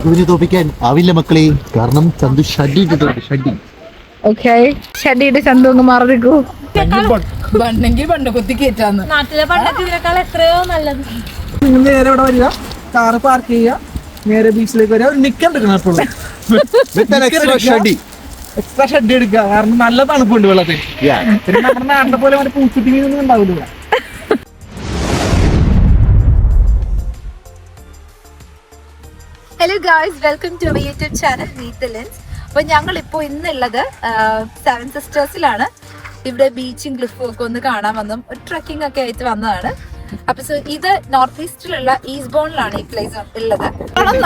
ഇതിനെ തോപ്പിക്കാൻ ആവില്ല മക്കളെ, കാരണം ചന്തു ഷഡ്ഡി ഇട്ടിട്ടുണ്ട്. ഷഡ്ഡി ഓക്കെ, ഷഡ്ഡിയുടെ ചന്തു അങ്ങ് മാറിക്കൂ. ബണ്ണെങ്കിൽ ബണ്ട് കുത്തി കയറ്റാന്ന്. നാട്ടിലെ പണ്ടത്തിനേക്കാൾ എത്രയോ നല്ലത്. നിങ്ങൾ നേരെ ഇവിടെ വരിക, കാറ് പാർക്ക് ചെയ്യുക, നേരെ ബീച്ചിലേക്ക് വരിക. ഒരു നിക്കൻ എടുക്കണം എപ്പോഴും, എക്സ്ട്രാ ഷഡ്ഡി എടുക്കുക, കാരണം നല്ല തണുപ്പുണ്ട് വെള്ളത്തിൽ. പിന്നെ നമ്മുടെ നാട്ടിലെ പോലെ മറ്റേ പൂച്ചുട്ടി ഒന്നും ഉണ്ടാവില്ല. Hello guys, welcome to our YouTube channel meet the lens. അപ്പോൾ ഞങ്ങളിപ്പോൾ ഇന്നുള്ളത് സെവൻ സിസ്റ്റേഴ്സിലാണ്. ഇവിടെ ബീച്ചും ക്ലിഫും ഒക്കെ ഒന്ന് കാണാൻ വന്നും ഒരു ട്രക്കിംഗ് ഒക്കെ ആയിട്ട് വന്നതാണ്. അപ്പൊ ഇത് നോർത്ത് ഈസ്റ്റിലുള്ള ഈസ്റ്റ് ബോണിലാണ് ഈ പ്ലേസ് ഉള്ളത്.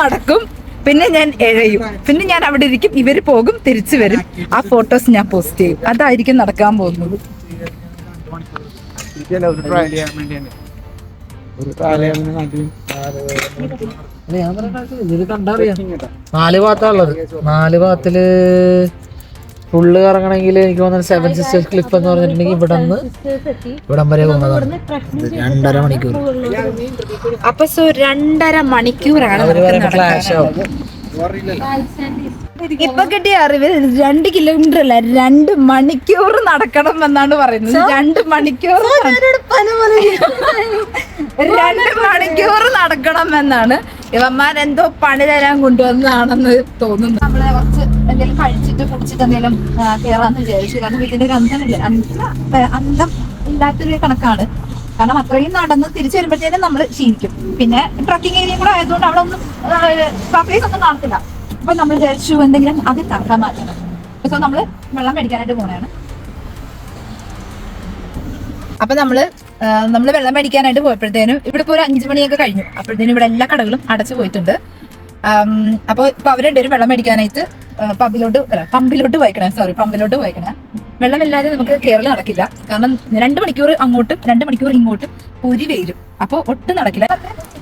നടക്കും, പിന്നെ ഞാൻ എഴയും, പിന്നെ ഞാൻ അവിടെ ഇരിക്കും, ഇവര് പോകും, തിരിച്ചു വരും. ആ ഫോട്ടോസ് ഞാൻ പോസ്റ്റ് ചെയ്യും. അതായിരിക്കും നടക്കാൻ പോകുന്നത്. ഇത് കണ്ടറിയാം, 4 ഭാഗത്താണുള്ളത്. 4 ഭാഗത്തില് ഫുള്ള് കറങ്ങണമെങ്കിൽ എനിക്ക് തോന്നുന്നത് സെവൻ സിസ്റ്റേഴ്സ് ക്ലിഫ് എന്ന് പറഞ്ഞിട്ടുണ്ടെങ്കിൽ ഇവിടം വരെ പോകുന്നതാണ് 2.5 മണിക്കൂർ. അപ്പൊ 2.5 മണിക്കൂറാണ്. ഫ്ലാഷ് ആവും. ഇപ്പൊ കിട്ടിയ അറിവ് 2 കിലോമീറ്റർ അല്ല, 2 മണിക്കൂർ നടക്കണം എന്നാണ് പറയുന്നത്. 2 മണിക്കൂർ 2 മണിക്കൂർ നടക്കണം എന്നാണ്. ഇവന്മാരെന്തോ പണി തരാൻ കൊണ്ടുവന്നതാണെന്ന് തോന്നുന്നു. നമ്മളെ കുറച്ച് എന്തെങ്കിലും കഴിച്ചിട്ട് കുടിച്ചിട്ട് എന്തെങ്കിലും കേറാന്ന് വിചാരിച്ചു. കാരണം ഇതിന്റെ ഒരു അന്തമില്ല, അന്തം ഇല്ലാത്തൊരു കണക്കാണ്. കാരണം അത്രയും നടന്ന് തിരിച്ചു വരുമ്പോഴത്തേനും നമ്മൾ ക്ഷീണിക്കും. പിന്നെ ട്രക്കിംഗ് ഏരിയ കൂടെ ആയതുകൊണ്ട് അവിടെ ഒന്നും സർപ്രൈസ് ഒന്നും കാണത്തില്ല. അപ്പൊ നമ്മൾ വിചാരിച്ചു എന്തെങ്കിലും അത് തക്കാൻ മാറ്റണം. സോ നമ്മള് വെള്ളം മേടിക്കാനായിട്ട് പോണേണ്. അപ്പൊ നമ്മള് വെള്ളം മേടിക്കാനായിട്ട് പോയപ്പോഴത്തേനും ഇവിടെ ഇപ്പോൾ ഒരു 5 മണിയൊക്കെ കഴിഞ്ഞു. അപ്പോഴത്തേനും ഇവിടെ എല്ലാ കടകളും അടച്ചു പോയിട്ടുണ്ട്. അപ്പോൾ ഇപ്പൊ അവരുണ്ടൊരു വെള്ളം മേടിക്കാനായിട്ട് പമ്പിലോട്ട് പോയിക്കണേ. വെള്ളമില്ലാതെ നമുക്ക് കേരളം നടക്കില്ല. കാരണം 2 മണിക്കൂർ അങ്ങോട്ടും 2 മണിക്കൂർ ഇങ്ങോട്ടും ഒരു വെയിലും. അപ്പൊ ഒട്ടും നടക്കില്ല.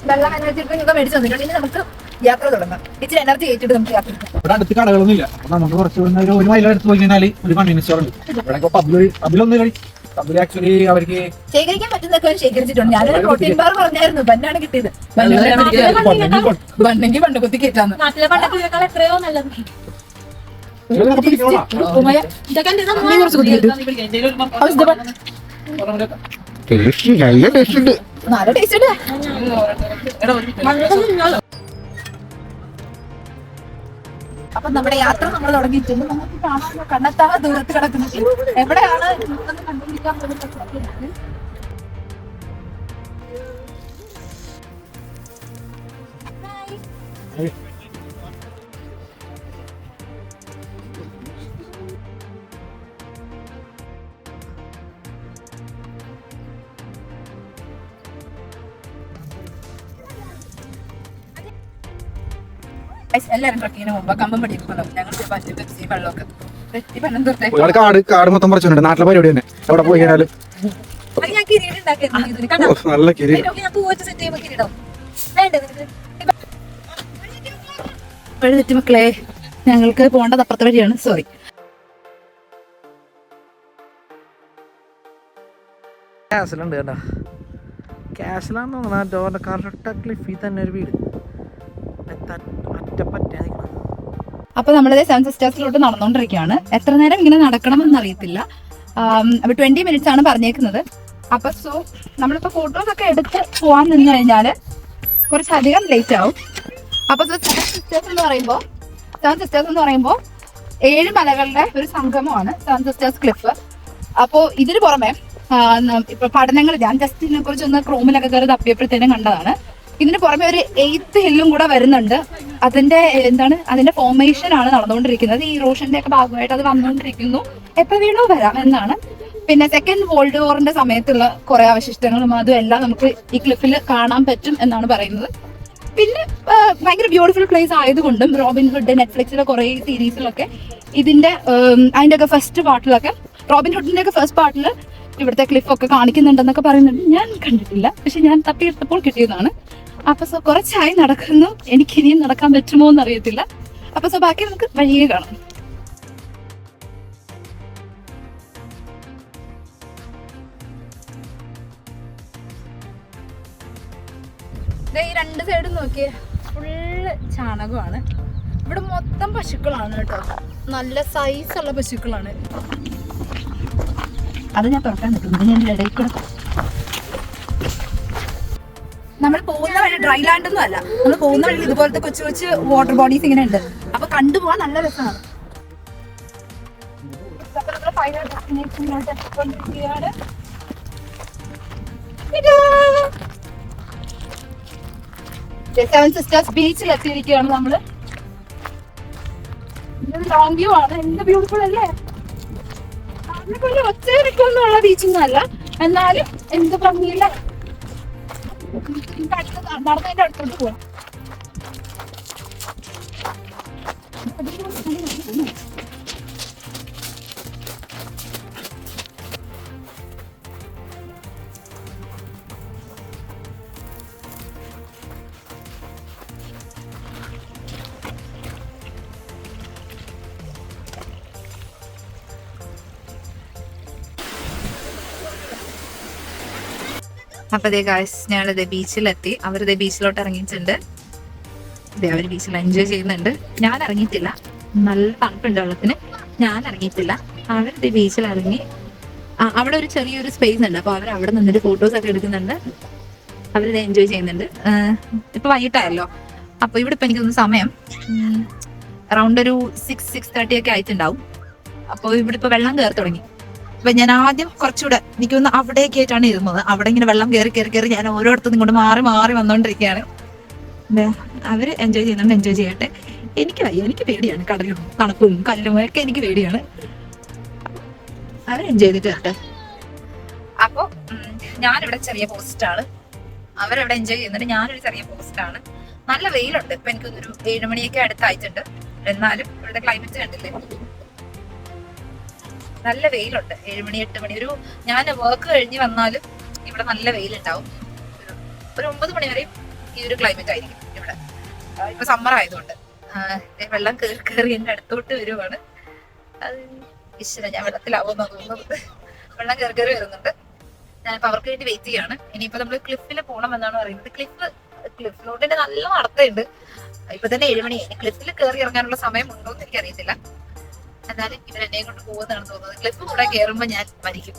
വെള്ളം എനർജി മേടിച്ചു തന്നിട്ടുണ്ടെങ്കിൽ നമുക്ക് യാത്ര തുടങ്ങാം. ഇച്ചിരി എനർജി കയറ്റിട്ട് നമുക്ക് യാത്ര തുടങ്ങാം. ഇവിടെ അടുത്ത് കടകളൊന്നും ഇല്ല. അപ്പൊ നമുക്ക് കുറച്ച് ഒരു മൈൽ അടുത്ത് പോയി കഴിഞ്ഞാൽ ഒരു കൺവീനിയൻസ് സ്റ്റോർ ഉണ്ട്. ഇവിടെ പബ്ബിലൊന്നും ആക്ച്വലി അവർക്ക് ശേഖരിക്കാൻ പറ്റുന്നൊക്കെ ശേഖരിച്ചിട്ടുണ്ട്. ഞാനൊരു പ്രോട്ടീൻ ബാർ പറഞ്ഞായിരുന്നു, ബന്നാണ് കിട്ടിയത്. ബണ്ണെങ്കിൽ ബണ്ട് കുത്തി കയറ്റാന്ന്. നാട്ടിലെ പണ്ടത്തിനേക്കാൾ എത്രയോ നല്ലത്. നല്ല ടേസ്റ്റ് ഉണ്ട്. അപ്പൊ നമ്മുടെ യാത്ര നമ്മൾ തുടങ്ങിയിട്ടുണ്ട്. നമുക്ക് കാണാൻ കണ്ണെത്താ ദൂരത്ത് കിടക്കുന്നത് എവിടെയാണ് കണ്ടുപിടിക്കാൻ പോകുന്നത്. എല്ലാരും ട്രക്കിങ്ങിന് മുമ്പ് കമ്പം പഠിക്കണം. ഞങ്ങൾ പെപ്സി വെള്ളമൊക്കെ കാട് മൊത്തം പറിച്ചിട്ടുണ്ട്. നാട്ടിലെ പരിപാടി തന്നെ. അവിടെ പോയി കഴിഞ്ഞാല് ഞാൻ കിരീടം ഉണ്ടാക്കിയിരുന്നു. നല്ല കിരീടം. ഞാൻ പൂ വെച്ച് സെറ്റ് ചെയ്യുമ്പോ കിരീടം വേണ്ട. മക്കളെ, ഞങ്ങൾക്ക് പോകേണ്ടത് അപ്പുറത്തെ വഴിയാണ്. സോറി. ക്യാഷിലുണ്ട് കേട്ടോ. ക്യാഷിലാന്ന് തോന്നുന്നു. കറക്റ്റ് ക്ലിഫിൽ തന്നെ ഒരു വീട്. അപ്പൊ നമ്മളത് സെവൻ സിസ്റ്റേഴ്സിലോട്ട് നടന്നുകൊണ്ടിരിക്കുകയാണ്. എത്ര നേരം ഇങ്ങനെ നടക്കണമെന്ന് അറിയത്തില്ല. അപ്പൊ 20 മിനിറ്റ്സ് ആണ് പറഞ്ഞേക്കുന്നത്. അപ്പൊ നമ്മളിപ്പോ ഫോട്ടോസ് ഒക്കെ എടുത്ത് പോവാൻ നിന്ന് കഴിഞ്ഞാല് കുറച്ചധികം ലേറ്റ് ആവും. അപ്പൊ സെവൻ സിസ്റ്റേഴ്സ് എന്ന് പറയുമ്പോ 7 മലകളുടെ ഒരു സംഗമമാണ് സെവൻ സിസ്റ്റേഴ്സ് ക്ലിഫ്. അപ്പോ ഇതിന് പുറമെ ഇപ്പൊ പഠനങ്ങൾ ഞാൻ ജസ്റ്റ് ഇതിനെ കുറിച്ച് ഒന്ന് ക്രോമിലൊക്കെ കയറി തപ്പിയപ്പോഴത്തേനും കണ്ടതാണ്. ഇതിന് പുറമെ ഒരു 8th ഹില്ലും കൂടെ വരുന്നുണ്ട്. അതിന്റെ ഫോർമേഷൻ ആണ് നടന്നുകൊണ്ടിരിക്കുന്നത്. ഈ റോഷന്റെ ഒക്കെ ഭാഗമായിട്ട് അത് വന്നുകൊണ്ടിരിക്കുന്നു. എപ്പോ വേണോ വരാം എന്നാണ്. പിന്നെ സെക്കൻഡ് വേൾഡ് വാറിന്റെ സമയത്തുള്ള കുറെ അവശിഷ്ടങ്ങളും അതും എല്ലാം നമുക്ക് ഈ ക്ലിഫിൽ കാണാൻ പറ്റും എന്നാണ് പറയുന്നത്. പിന്നെ ഭയങ്കര ബ്യൂട്ടിഫുൾ പ്ലേസ് ആയതുകൊണ്ടും റോബിൻഹുഡ് നെറ്റ്ഫ്ലിക്സിലെ കുറെ സീരീസിലൊക്കെ അതിന്റെ ഒക്കെ ഫസ്റ്റ് പാർട്ടിലൊക്കെ റോബിൻഹുഡിന്റെ ഒക്കെ ഫസ്റ്റ് പാർട്ടിൽ ഇവിടുത്തെ ക്ലിഫൊക്കെ കാണിക്കുന്നുണ്ടെന്നൊക്കെ പറയുന്നുണ്ട്. ഞാൻ കണ്ടിട്ടില്ല, പക്ഷെ ഞാൻ തപ്പിയെടുത്തപ്പോൾ കിട്ടിയതാണ്. അപ്പൊ കുറച്ചായി നടക്കുന്നു. എനിക്ക് ഇനിയും നടക്കാൻ പറ്റുമോ എന്ന് അറിയത്തില്ല. അപ്പൊ ബാക്കി നമുക്ക് വഴിയെ കാണാം. ഈ 2 സൈഡും നോക്കിയേ, ഫുള്ള് ചാണകമാണ്. ഇവിടെ മൊത്തം പശുക്കളാണ് കേട്ടോ, നല്ല സൈസുള്ള പശുക്കളാണ്. അത് ഞാൻ തുറക്കാൻ നിൽക്കുന്നത്, ഞാൻ ഇടയിൽ കൂടെ. നമ്മൾ പോകുന്ന വഴി ഡ്രൈ ലാൻഡ് ഒന്നും അല്ല, നമ്മൾ പോകുന്ന വഴി ഇതുപോലത്തെ കൊച്ചു കൊച്ചു വാട്ടർ ബോഡീസ് ഇങ്ങനെ ഉണ്ട്. അപ്പൊ കണ്ടുപോകാൻ നല്ല രസമാണ്. ഫൈനൽ ഡെസ്റ്റിനേഷനിലോട്ട് എത്തിക്കൊണ്ടിരിക്കുകയാണ്. സെവൻ സിസ്റ്റേഴ്സ് ബീച്ചിൽ എത്തിയിരിക്കുകയാണ് നമ്മള്. ഇതൊരു ലോങ് വ്യൂ ആണ്. എന്ത് ബ്യൂട്ടിഫുൾ അല്ലേ? അതിനെക്കൊണ്ട് ഒച്ചയൊന്നുമുള്ള ബീച്ചൊന്നും അല്ല, എന്നാലും എന്ത് ഭംഗിയില്ല. നടന്നതിന്റെ അടുത്തോട്ട് പോവാം. അപ്പൊ ഗായ്സ്, ഞങ്ങളിത് ബീച്ചിലെത്തി. അവരിത് ബീച്ചിലോട്ട് ഇറങ്ങിയിട്ടുണ്ട്. അവർ ബീച്ചിൽ എൻജോയ് ചെയ്യുന്നുണ്ട്. ഞാൻ ഇറങ്ങിയിട്ടില്ല, നല്ല തണുപ്പുണ്ട് വെള്ളത്തിന്. ഞാൻ ഇറങ്ങിയിട്ടില്ല. അവരിത് ബീച്ചിൽ ഇറങ്ങി. അവിടെ ഒരു ചെറിയൊരു സ്പേസ് ഉണ്ട്, അപ്പൊ അവർ അവിടെ നിന്നിട്ട് ഫോട്ടോസ് ഒക്കെ എടുക്കുന്നുണ്ട്. അവരിത് എൻജോയ് ചെയ്യുന്നുണ്ട്. ഇപ്പൊ വൈകിട്ടായല്ലോ, അപ്പൊ ഇവിടെ ഇപ്പൊ എനിക്കൊന്ന് സമയം അറൗണ്ട് ഒരു 6-6:30 ഒക്കെ ആയിട്ടുണ്ടാവും. അപ്പോൾ ഇവിടെ ഇപ്പൊ വെള്ളം കയറി തുടങ്ങി. അപ്പൊ ഞാൻ ആദ്യം കുറച്ചുകൂടെ എനിക്കൊന്ന് അവിടേക്ക് ആയിട്ടാണ് ഇരുന്നത്. അവിടെ ഇങ്ങനെ വെള്ളം കയറി ഞാൻ ഓരോരുത്തരും ഇങ്ങോട്ട് മാറി വന്നോണ്ടിരിക്കുകയാണ്. അവര് എൻജോയ് ചെയ്യുന്നുണ്ട്, എൻജോയ് ചെയ്യട്ടെ. എനിക്ക് വയ്യ, എനിക്ക് പേടിയാണ്. കടലും തണുപ്പും കല്ലും ഒക്കെ എനിക്ക് പേടിയാണ്. അവർ എൻജോയ് ചെയ്തിട്ട് വരട്ടെ. അപ്പൊ ഞാനിവിടെ ചെറിയ പോസ്റ്റാണ്, അവരവിടെ എൻജോയ് ചെയ്യുന്നുണ്ട്. ഞാനൊരു ചെറിയ പോസ്റ്റാണ്. നല്ല വെയിലുണ്ട്. ഇപ്പൊ എനിക്കൊന്നൊരു 7 മണിയൊക്കെ അടുത്തായിട്ടുണ്ട്. എന്നാലും ഇവിടുത്തെ ക്ലൈമറ്റ് കണ്ടില്ലേ, നല്ല വെയിലുണ്ട്. 7 മണി 8 മണി ഞാൻ വർക്ക് കഴിഞ്ഞ് വന്നാലും ഇവിടെ നല്ല വെയിലുണ്ടാവും. ഒരു 9 മണി വരെയും ഈ ഒരു ക്ലൈമറ്റ് ആയിരിക്കും ഇവിടെ. ഇപ്പൊ സമ്മർ ആയതുകൊണ്ട് വെള്ളം കയറി എന്റെ അടുത്തോട്ട് വരുവാണ്. അത് ഈശ്വര, ഞാൻ വെള്ളത്തിലാവുമെന്നാ തോന്നുന്നത്. വെള്ളം കയറി വരുന്നുണ്ട്. ഞാനിപ്പോ അവർക്ക് വേണ്ടി വെയിറ്റ് ചെയ്യാണ്. ഇനിയിപ്പോ നമ്മള് ക്ലിഫിൽ പോകണം എന്നാണ് പറയുന്നത്. ക്ലിഫിലോട്ട് നല്ല നടത്തുണ്ട്. ഇപ്പൊ തന്നെ 7 മണി. ക്ലിഫിൽ കയറി ഇറങ്ങാനുള്ള സമയം ഉണ്ടോ എന്ന് എനിക്കറിയത്തില്ല. എന്നാലും ഇവരെന്നെ കൊണ്ട് പോകുന്നതാണ് തോന്നുന്നത്. ക്ലിഫ് കൂടെ കയറുമ്പോ ഞാൻ മരിക്കും,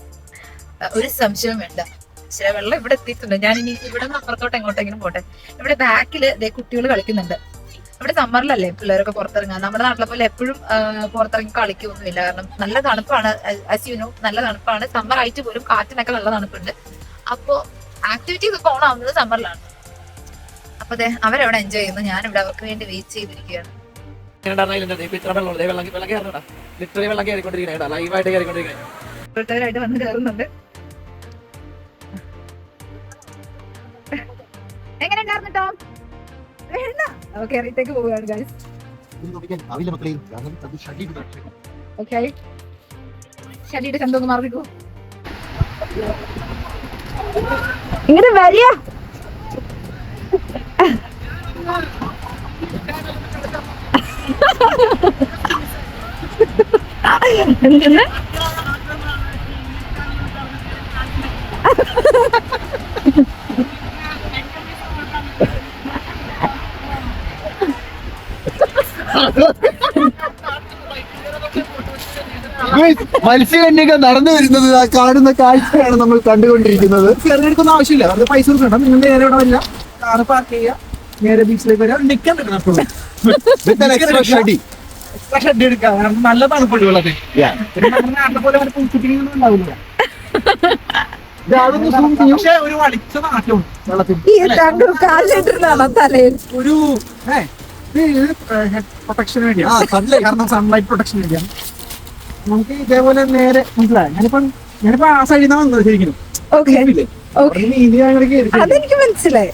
ഒരു സംശയവും വേണ്ട. പക്ഷേ വെള്ളം ഇവിടെ എത്തിയിട്ടുണ്ട്. ഞാൻ ഇനി ഇവിടെ നിന്ന് അപ്പുറത്തോട്ട് എങ്ങോട്ടെങ്കിലും പോട്ടെ. ഇവിടെ ബാക്കില് കുട്ടികൾ കളിക്കുന്നുണ്ട്. ഇവിടെ സമ്മറിലല്ലേ പിള്ളേരൊക്കെ പുറത്തിറങ്ങുക. നമ്മുടെ നാട്ടിലെ പോലെ എപ്പോഴും പുറത്തിറങ്ങി കളിക്കൊന്നുമില്ല. കാരണം നല്ല തണുപ്പാണ്. ആസ് യു നോ, നല്ല തണുപ്പാണ്. സമ്മർ ആയിട്ട് പോലും കാറ്റിനൊക്കെ നല്ല തണുപ്പുണ്ട്. അപ്പോ ആക്ടിവിറ്റീസ് ഒക്കെ ഓൺ ആവുന്നത് സമ്മറിലാണ്. അപ്പൊ അവരവിടെ എൻജോയ് ചെയ്യുന്നു. ഞാനിവിടെ അവർക്ക് വേണ്ടി വെയിറ്റ് ചെയ്തിരിക്കുകയാണ്. ഓരോരുത്തരായിട്ട് വന്ന് കയറുന്നുണ്ട്. എങ്ങനെ ഉണ്ടായിരുന്നു ടോം? കേരളത്തേക്ക് പോവുകയാണ് ഗൈസ്. ഓക്കെ, ഷഡിയുടെ ശബ്ദം മാറിക്കോ. ഇങ്ങനെ വരിക. എന്തെന്ന് മത്സ്യകന്യക നടന്നു വരുന്നത് ആ കാണുന്ന കാഴ്ചയാണ് നമ്മൾ കണ്ടുകൊണ്ടിരിക്കുന്നത്. ചെറുതെടുക്കുന്ന ആവശ്യമില്ല, അത് പൈസ കൊടുക്കണം. നിങ്ങൾ നേരെ ഇവിടെ വരില്ല, കാറ് പാർക്ക് ചെയ്യുക, നേരെ ബീച്ചിലേക്ക് വരിക. നിൽക്കാൻ പറ്റണം എപ്പോഴും. എക്സ്ട്രാ ഷെഡ് എടുക്കാം, കാരണം നല്ല തണുപ്പുണ്ട് വെള്ളത്തിൽ. നാട്ടിലെ പോലെ പൂച്ചിട്ടിങ്ങൊന്നും ഉണ്ടാവില്ല. പക്ഷെ ഒരു വളിച്ച നാറ്റവും വെള്ളത്തിൽ. ഒരു പ്രൊട്ടക്ഷന് വേണ്ടിയാണ്, കാരണം സൺലൈറ്റ് പ്രൊട്ടക്ഷന് വേണ്ടിയാണ്. നമുക്ക് ഇതേപോലെ നേരെ മനസ്സിലായി. ഞാനിപ്പോ ആ സൈഡിൽ നിന്നാണ് വന്നത് ശരിക്കും. അതെനിക്ക് മനസ്സിലായി.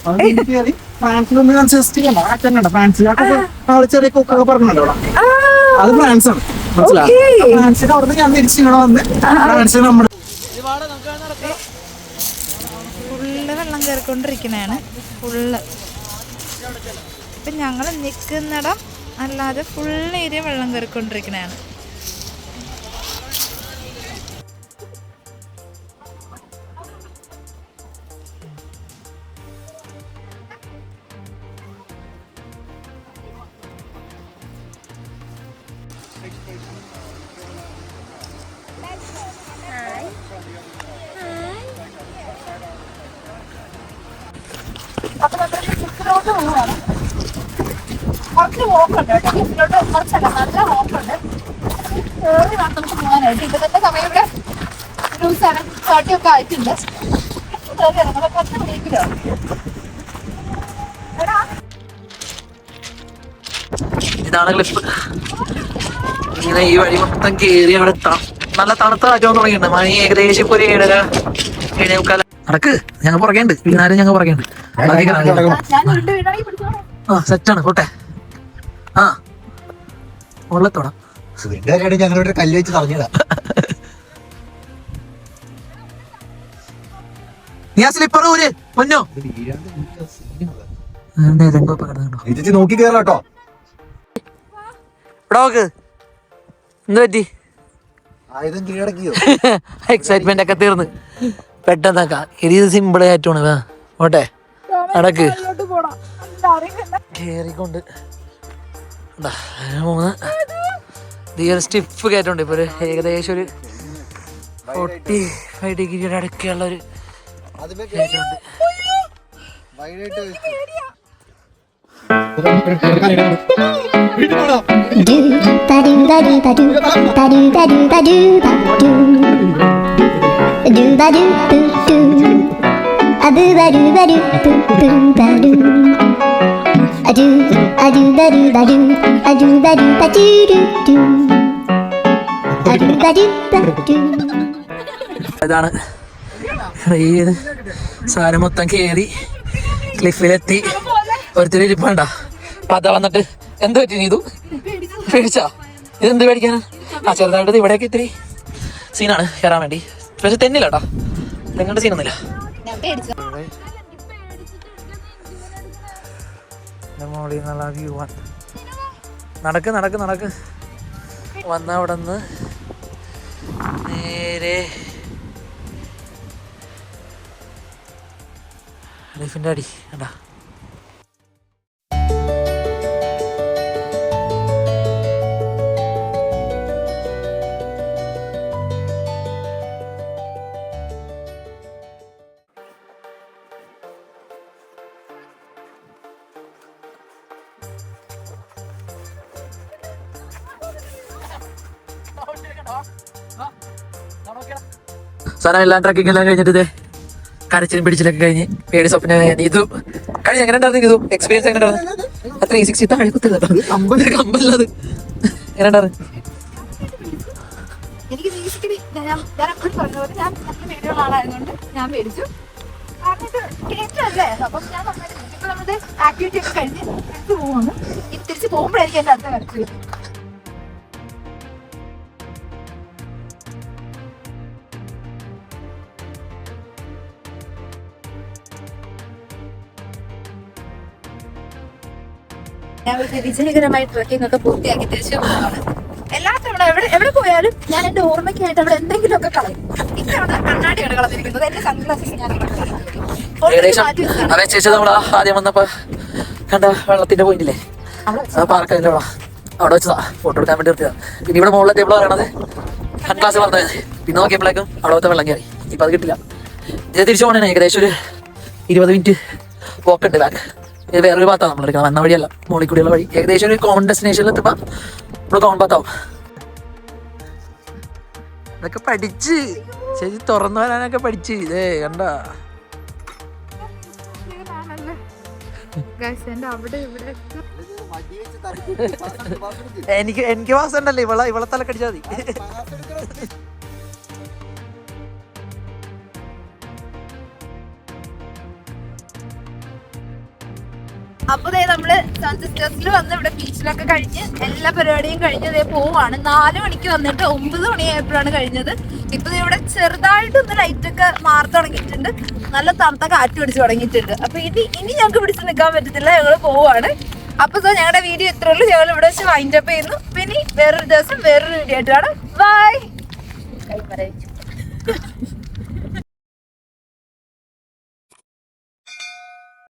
ഫ്രാൻസിലൊന്ന് ഞാൻ ജസ്റ്റ് കണ്ട അച്ഛനുണ്ട്. ഫ്രാൻസിൽ ചെറിയ കൊക്കൊക്കെ പറഞ്ഞുണ്ടോ, അത് ഫ്രാൻസ് ആണ്. മനസ്സിലായി. ഫ്രാൻസിന് അവിടുന്ന് ഞാൻ തിരിച്ചിങ്ങനെ വന്ന് ഫ്രാൻസിന് നമ്മുടെ ഫുള്ള് വെള്ളം കയറിക്കൊണ്ടിരിക്കണാണ്. ഫുള്ള് ഇപ്പൊ ഞങ്ങള് നിക്കുന്നിടം അല്ലാതെ ഫുള്ള് ഏരിയ വെള്ളം കയറിക്കൊണ്ടിരിക്കണാണ്. അപ്പൊ നമ്മൾ ക്ലിഫിലോട്ട് പോവുകയാണ്. കുറച്ച് വോക്കുണ്ട് കേട്ടോ, ക്ലിഫിലോട്ട് കുറച്ചല്ല, നല്ല വോക്കുണ്ട്. കയറി വേണം നമുക്ക് പോകാനായിട്ട്. ഇപ്പൊ തന്നെ സമയം ഇവിടെ ഒരു 7:30 ഒക്കെ ആയിട്ടുണ്ട്. നമ്മളെ 10 മണിക്കിലോ ഇതാണ് ക്ലിഫ്. ഇങ്ങനെ ഈ വഴി മൊത്തം കേറി അവിടെ നല്ല തണുത്ത കാറ്റോ തുടങ്ങിയിട്ടുണ്ട്. മണി ഏകദേശം ഇപ്പൊ ഒരു 7:30 നടക്ക്. ഞങ്ങൾ പുറകെയുണ്ട്, വീണാലും ഞങ്ങൾ പുറകെയുണ്ട്. ആ സെറ്റാണ് പോട്ടെ. ആ ഉള്ളത്തോടാ ഞങ്ങളോട് കല്ല് വെച്ച് പറഞ്ഞതാ. ഞാൻ സ്ലിപ്പർ ഊര് പൊന്നോ നോക്കി കേറാട്ടോ. ഇവിടെ നോക്ക് എന്ത് പറ്റി? ആയുധം കീഴടക്കിയോ? എക്സൈറ്റ്മെന്റ് ഒക്കെ തീർന്ന് പെട്ടെന്നൊക്കെ ഇത് സിമ്പിൾ ആയിട്ടാണ്. ഓട്ടെ നടക്ക്. കേറിക്കൊണ്ട് മൂന്ന് സ്റ്റിഫ് കയറ്റുണ്ട്. ഇപ്പൊ ഒരു ഏകദേശം ഒരു 45 ഡിഗ്രിയുടെ അടുക്കുള്ള ഒരു കയറ്റുണ്ട്. ഇതാണ് ഈ സാധനം മൊത്തം കേറി ക്ലിഫിലെത്തി. ഒരുത്തിരി ഇരിപ്പണ്ട പത വന്നിട്ട് എന്ത് പറ്റി? നീതു പേടിച്ചാ? ഇതെന്ത് പേടിക്കാനാ? ആ ചെറുതായിട്ട് ഇവിടെയൊക്കെ ഇത്തിരി സീനാണ് കയറാൻ വേണ്ടി. പക്ഷെ തെന്നില്ല കേട്ടോ, തെങ്ങേണ്ട സീനൊന്നുമില്ല. മോളിൽ നിന്നുള്ള വ്യൂ ആണ്. നടക്ക് നടക്ക് നടക്ക്. വന്ന അവിടെ നിന്ന് നേരെ ലൈഫിൻ്റെ അടി കണ്ടാ. സാധനം ട്രക്കിംഗ് എല്ലാം കഴിഞ്ഞിട്ട് ഇതേ കരച്ചിലും പിടിച്ചിലൊക്കെ കഴിഞ്ഞ് പേടി സ്വപ്നം ഇത് കഴിഞ്ഞ് എങ്ങനെ ഉണ്ടായിരുന്നു? ഇത് എക്സ്പീരിയൻസ് എങ്ങനെ ഉണ്ടായിരുന്നു? അത്ര 360 താഴെ കുത്തില്ല കമ്പല്ലത് എങ്ങനെ ഉണ്ടായിരുന്നു? എനിക്ക് ഞാൻ എപ്പോഴും പറഞ്ഞ പോലെ ഞാൻ വീഡിയോ ആളായതുകൊണ്ട് ഞാൻ പേടിച്ചു. കാരണം ഇത് കേട്ടല്ലേ, അപ്പം ഞാൻ ഇപ്പൊ നമ്മുടെ ആക്ടിവിറ്റി ഒക്കെ കഴിഞ്ഞ് തിരിച്ചു പോവാണ്. തിരിച്ച് പോകുമ്പോഴായിരിക്കും എന്റെ അടുത്ത കരച്ചിൽ. ഞാൻ വിജയകരമായി ട്രക്കിംഗ് ഒക്കെ പൂർത്തിയാക്കി തിരിച്ചു പോകുന്നതാണ്. എല്ലാ തവണ എവിടെ പോയാലും ഞാൻ എന്റെ ഓർമ്മയ്ക്കായിട്ട് അവിടെ എന്തെങ്കിലുമൊക്കെ കളയും. ഇത്തവണ കണ്ണാടിയാണ് കളഞ്ഞിരിക്കുന്നത്. എന്റെ സൺഗ്ലാസ് ഞാൻ ചേച്ചി നമ്മൾ ആദ്യം വന്നപ്പോ കണ്ട വെള്ളത്തിന്റെ പോയിന്റില്ലേ, പാർക്കല്ലേ അവിടെ വെച്ചതാ ഫോട്ടോ എടുക്കാൻ വേണ്ടി നിർത്തിയതാ. പിന്നെ ഇവിടെ മുകളിലത്തെ എവിടെ പറയണത് സൺഗ്ലാസ് പറഞ്ഞത്. പിന്നെ നോക്കിയപ്പോഴേക്കും അവിടുത്തെ വെള്ളം കയറി. ഇപ്പൊ അത് കിട്ടില്ല. ഇത് തിരിച്ചു പോകണേ ഏകദേശം ഒരു 20 മിനിറ്റ് പോക്കുണ്ട് ബാക്ക്. ഇത് വേറൊരു ഭാഗത്താണ് നമ്മൾ എടുക്കണം, വന്ന വഴിയല്ല, മോളിൽ കൂടിയുള്ള വഴി. ഏകദേശം ഒരു കോമൺ ഡെസ്റ്റിനേഷനിൽ എത്തുമ്പോൾ ഇവിടെ കോമൺ ഭാഗത്താവും. ഇതൊക്കെ പഠിച്ച് ശരി തുറന്നു വരാനൊക്കെ പഠിച്ച് ഇതേ കണ്ട. എനിക്ക് വാസം ഉണ്ടല്ലേ, ഇവളെ തലക്കടിച്ചാൽ മതി. അപ്പൊ നമ്മള് സൺ സിസ്റ്റേഴ്സിൽ വന്ന് ഇവിടെ ബീച്ചിലൊക്കെ കഴിഞ്ഞ് എല്ലാ പരിപാടിയും കഴിഞ്ഞ് പോവാണ്. 4 മണിക്ക് വന്നിട്ട് 9 മണിയായപ്പോഴാണ് കഴിഞ്ഞത്. ഇപ്പൊ ഇവിടെ ചെറുതായിട്ടൊന്ന് ലൈറ്റൊക്കെ മാറി തുടങ്ങിയിട്ടുണ്ട്. നല്ല തണുത്ത കാറ്റ് പിടിച്ച് തുടങ്ങിയിട്ടുണ്ട്. അപ്പൊ ഇനി ഞങ്ങൾക്ക് പിടിച്ച് നിൽക്കാൻ പറ്റത്തില്ല, ഞങ്ങള് പോവാണ്. അപ്പൊ ഞങ്ങളുടെ വീഡിയോ ഇത്രേ ഉള്ളൂ. ഞങ്ങൾ ഇവിടെ വെച്ച് വൈൻഡ് അപ്പ് ചെയ്യുന്നു. പിന്നെ വേറൊരു ദിവസം വേറൊരു വീഡിയോ ആയിട്ടാണ്. ബൈ.